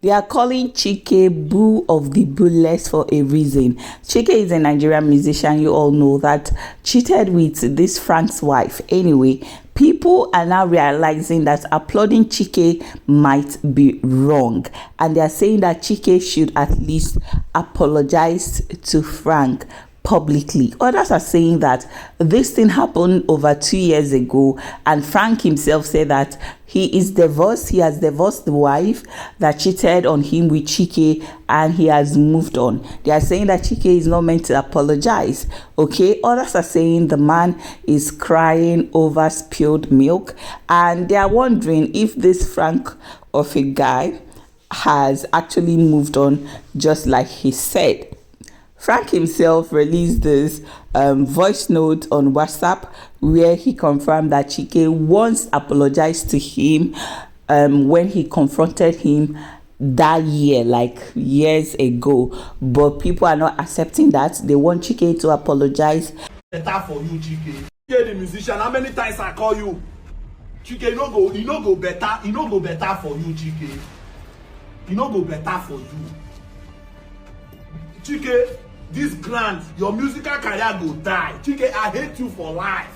They are calling CHIKE Boo of the Booeless for a reason. CHIKE is a Nigerian musician, you all know, that cheated with this Frank's wife. Anyway, people are now realizing that applauding CHIKE might be wrong, and they are saying that CHIKE should at least apologize to Frank publicly. Others are saying that this thing happened over 2 years ago, and Frank himself said that he is divorced. He has divorced the wife that cheated on him with CHIKE, and he has moved on. They are saying that CHIKE is not meant to apologize. Okay, others are saying the man is crying over spilled milk, and they are wondering if this Frank of a guy has actually moved on just like he said. Frank himself released this voice note on WhatsApp where he confirmed that CHIKE once apologized to him when he confronted him that year, like years ago. But people are not accepting that. They want CHIKE to apologize. Better for you, CHIKE. You're the musician. How many times I call you? CHIKE, you no go better. You no go better for you, CHIKE. You no go better for you. CHIKE, this grant, your musical career go die. CHIKE, I hate you for life.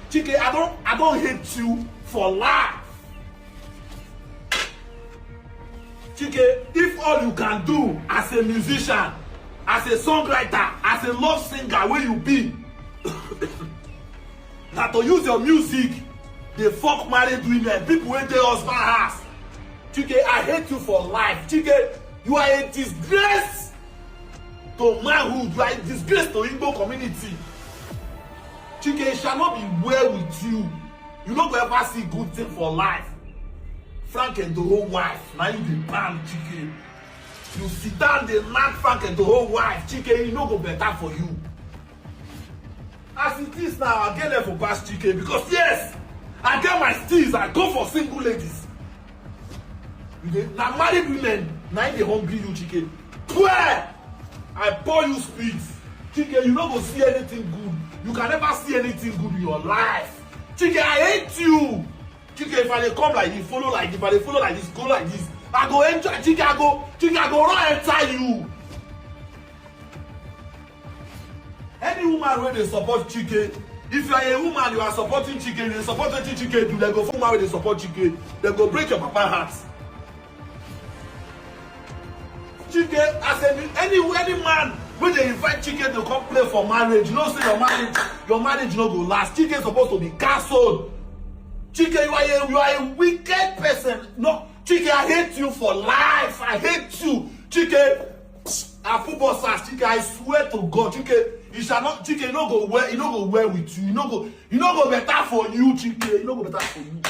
CHIKE, I don't hate you for life. CHIKE, if all you can do as a musician, as a songwriter, as a love singer, where you be, that to use your music, they fuck married women, people when they husband house. CHIKE, I hate you for life. CHIKE, you are a disgrace to manhood, you are a disgrace to Igbo community. CHIKE, shall not be well with you. You no go ever see good thing for life. Frank and the whole wife, now you the ban CHIKE. You sit down, they knock Frank and the whole wife. CHIKE, you no go better for you. As it is now, I get there for past CHIKE because yes, I get my steals, I go for single ladies. Now married women, now they hungry you, CHIKE. Where? I pour you spit. CHIKE, you no go see anything good. You can never see anything good in your life. CHIKE, I hate you. CHIKE, if I come like this, follow like this, if I follow like this, go like this, I go enter. CHIKE, I go run enter you. Any woman where they support CHIKE, if you are a woman, you are supporting CHIKE, they support what CHIKE do, they go for woman where they support CHIKE, they go break your papa heart. CHIKE, as any man when they invite CHIKE to come play for marriage, you know say your marriage no go last. CHIKE is supposed to be cancelled. CHIKE, you are a wicked person. No, CHIKE, I hate you for life. I hate you. CHIKE, a football stars, CHIKE, I swear to God, CHIKE, you shall not. CHIKE, you no go well with you. You no go better for you, CHIKE. You no go better for you.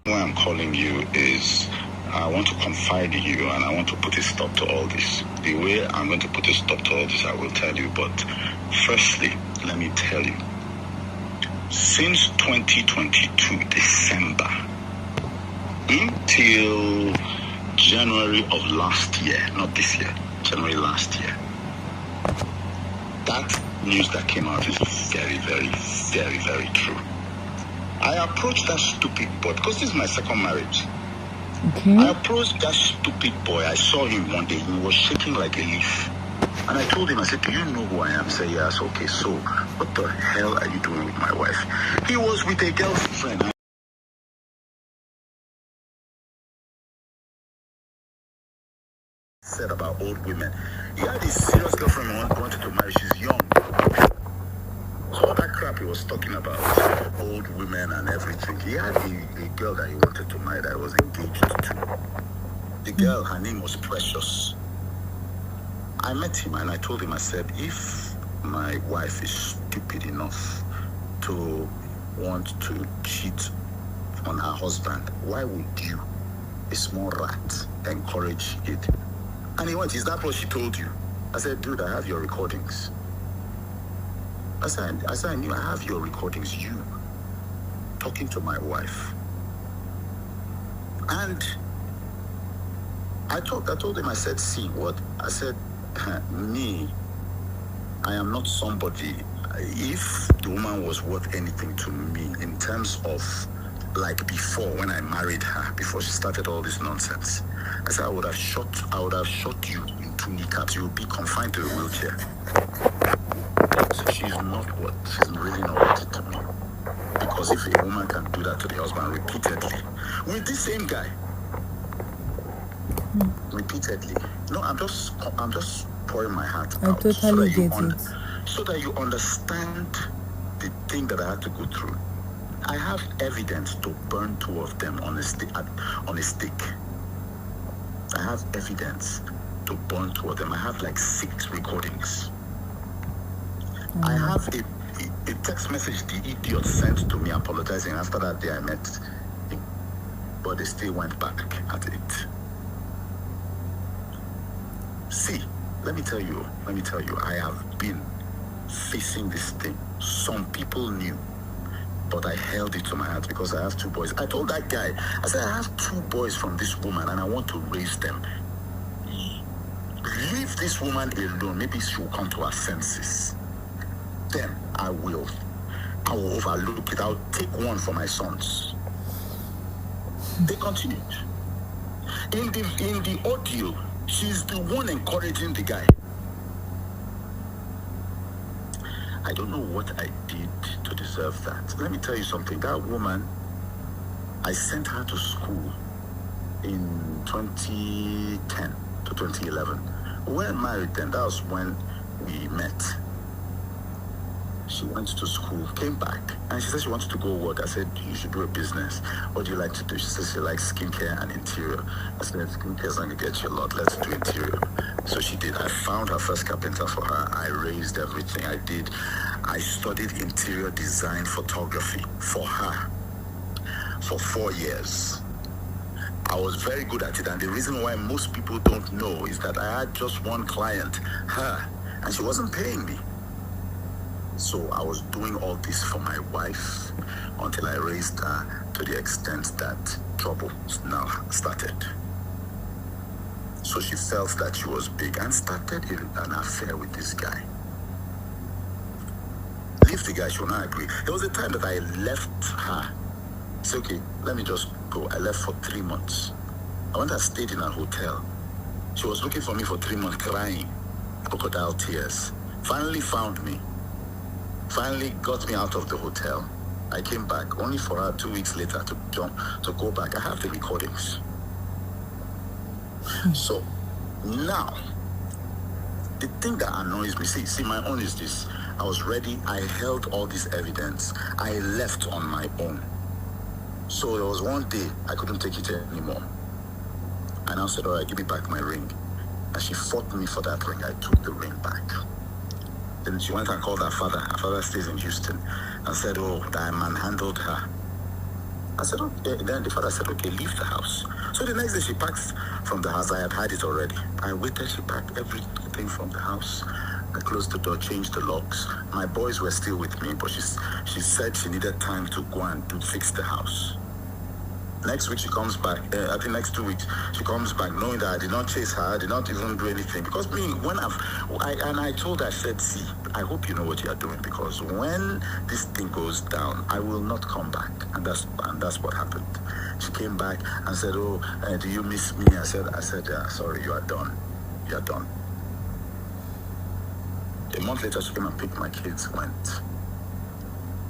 Why I'm calling you is I want to confide in you and I want to put a stop to all this. The way I'm going to put a stop to all this, I will tell you. But firstly, let me tell you, since 2022 December until January of last year, not this year, January last year, that news that came out is very, very, very, very true. I approached that stupid boy because this is my second marriage. Okay. I approached that stupid boy. I saw him one day. He was shaking like a leaf. And I told him, I said, do you know who I am? He said, yes. Okay, so what the hell are you doing with my wife? He was with a girlfriend. Said about old women. He had a serious girlfriend he wanted to marry. She's young. So all that crap he was talking about, old women and everything. He had a girl that he wanted to marry that was engaged to. The girl, her name was Precious. I met him and I told him, I said, if my wife is stupid enough to want to cheat on her husband, why would you, a small rat, encourage it? And he went, is that what she told you? I said, dude, I have your recordings. I said, I knew I have your recordings, you talking to my wife. And I told him, I said, see what? I said, me, I am not somebody. If the woman was worth anything to me in terms of like before, when I married her, before she started all this nonsense. I said, I would have shot you in 2 kneecaps. You would be confined to a wheelchair. But she's really not what it to me. Because if a woman can do that to the husband repeatedly, with this same guy, repeatedly, no, I'm just pouring my heart out. I totally get it. So that you understand the thing that I had to go through. I have evidence to burn 2 of them on a stick. I have evidence to burn 2 of them. I have like 6 recordings. I have a text message the idiot sent to me apologizing. After that day I met him, but they still went back at it. See, let me tell you, I have been facing this thing. Some people knew, but I held it to my heart because I have 2 boys. I told that guy, I said, I have 2 boys from this woman and I want to raise them. Leave this woman alone. Maybe she will come to her senses. Then I will overlook it. I'll take 1 for my sons. They continued. In the audio, she's the one encouraging the guy. I don't know what I did to deserve that. Let me tell you something. That woman, I sent her to school in 2010 to 2011. We were married then. That was when we met. She went to school, came back, and she said she wanted to go work. I said, you should do a business. What do you like to do? She said she likes skincare and interior. I said, skincare's not going to get you a lot. Let's do interior. So she did. I found her first carpenter for her. I raised everything I did. I studied interior design photography for her for 4 years. I was very good at it. And the reason why most people don't know is that I had just 1 client, her, and she wasn't paying me. So I was doing all this for my wife until I raised her to the extent that trouble now started. So she felt that she was big and started an affair with this guy. Leave the guy, she will not agree. There was a time that I left her. I said, okay, let me just go. I left for 3 months. I went and stayed in a hotel. She was looking for me for 3 months, crying, crocodile tears. Finally found me. Finally got me out of the hotel. I came back only for her 2 weeks later to go back. I have the recordings. So now, the thing that annoys me, see, my own is this. I was ready. I held all this evidence. I left on my own. So there was one day I couldn't take it anymore. I now said, all right, give me back my ring. And she fought me for that ring. I took the ring back. Then she went and called her father. Her father stays in Houston. And said, oh, that man handled her. I said, okay. Then the father said, okay, leave the house. So the next day she packed from the house. I had had it already. I waited. She packed everything from the house. I closed the door, changed the locks. My boys were still with me, but she said she needed time to go and fix the house. Next week she comes back. I think next 2 weeks she comes back, knowing that I did not chase her, I did not even do anything. Because me, I told her, I said, see, I hope you know what you are doing, because when this thing goes down, I will not come back. And that's what happened. She came back and said, oh, do you miss me? I said, yeah, sorry, you are done. You are done. A month later, she came and picked my kids, went.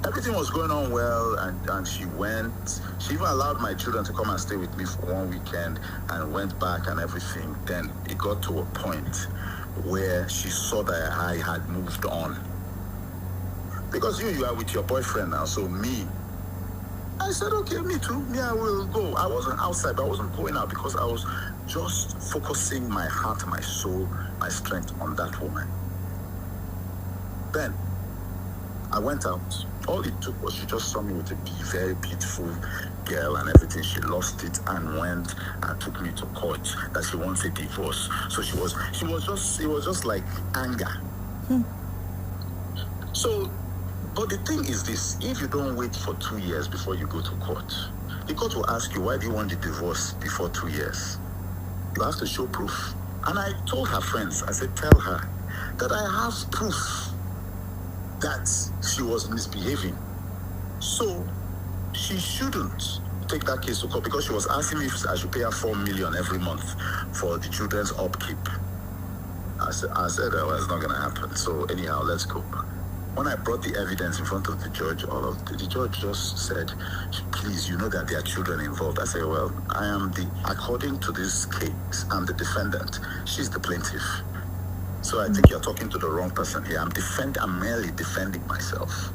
Everything was going on well, and she went. She even allowed my children to come and stay with me for 1 weekend and went back and everything. Then it got to a point where she saw that I had moved on. Because you are with your boyfriend now, so me, I said, okay, me too. Me, I will go. I wasn't outside, but I wasn't going out because I was just focusing my heart, my soul, my strength on that woman. Then I went out. All it took was she just saw me with a very beautiful girl and everything. She lost it and went and took me to court that she wants a divorce. So it was just like anger. So, but the thing is this, if you don't wait for 2 years before you go to court, the court will ask you, why do you want the divorce before 2 years? You have to show proof. And I told her friends, I said, tell her that I have proof that she was misbehaving. So she shouldn't take that case to court because she was asking me if I should pay her 4 million every month for the children's upkeep. I said, well, it's not going to happen. So anyhow, let's go. When I brought the evidence in front of the judge, the judge just said, please, you know that there are children involved. I said, well, according to this case, I'm the defendant. She's the plaintiff. So I think you're talking to the wrong person here. I'm merely defending myself.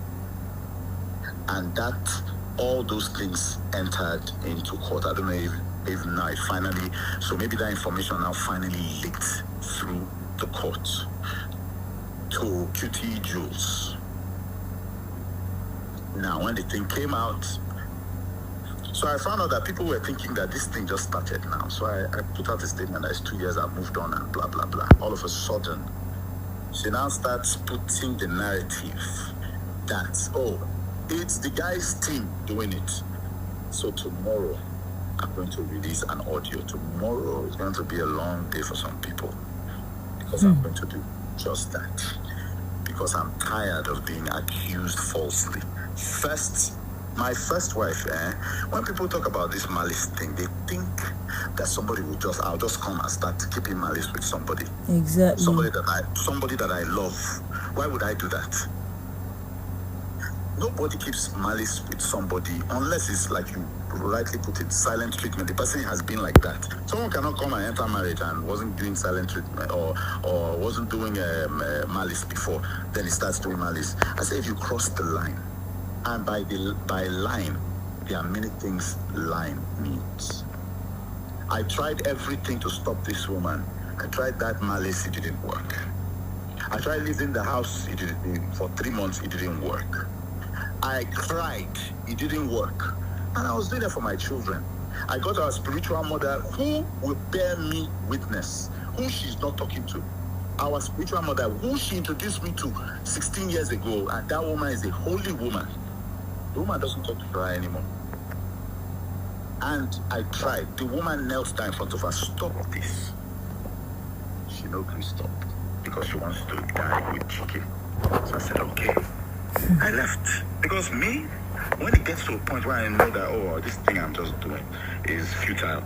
And that, all those things entered into court. I don't know if now it finally, so maybe that information now finally leaked through the court to QT Jules. Now, when the thing came out, so I found out that people were thinking that this thing just started now. So I put out a statement that it's 2 years, I've moved on and blah, blah, blah. All of a sudden, she now starts putting the narrative that, oh, it's the guy's team doing it. So tomorrow, I'm going to release an audio. Tomorrow is going to be a long day for some people because I'm going to do just that. Because I'm tired of being accused falsely. My first wife, when people talk about this malice thing, they think that I'll just come and start keeping malice with somebody. Exactly. Somebody that I love. Why would I do that? Nobody keeps malice with somebody unless it's like you rightly put it, silent treatment. The person has been like that. Someone cannot come and enter marriage and wasn't doing silent treatment or wasn't doing malice before. Then he starts doing malice. I say if you cross the line, and by line, there are many things line means. I tried everything to stop this woman. I tried that malice, it didn't work. I tried leaving the house, for 3 months, it didn't work. I cried, it didn't work. And I was doing it for my children. I got our spiritual mother who will bear me witness, who she's not talking to. Our spiritual mother, who she introduced me to 16 years ago, and that woman is a holy woman. The woman doesn't talk to her anymore. And I tried. The woman knelt down in front of her, stop this. She knows stop because she wants to die with CHIKE. So I said, okay. I left. Because me, when it gets to a point where I know that, this thing I'm just doing is futile.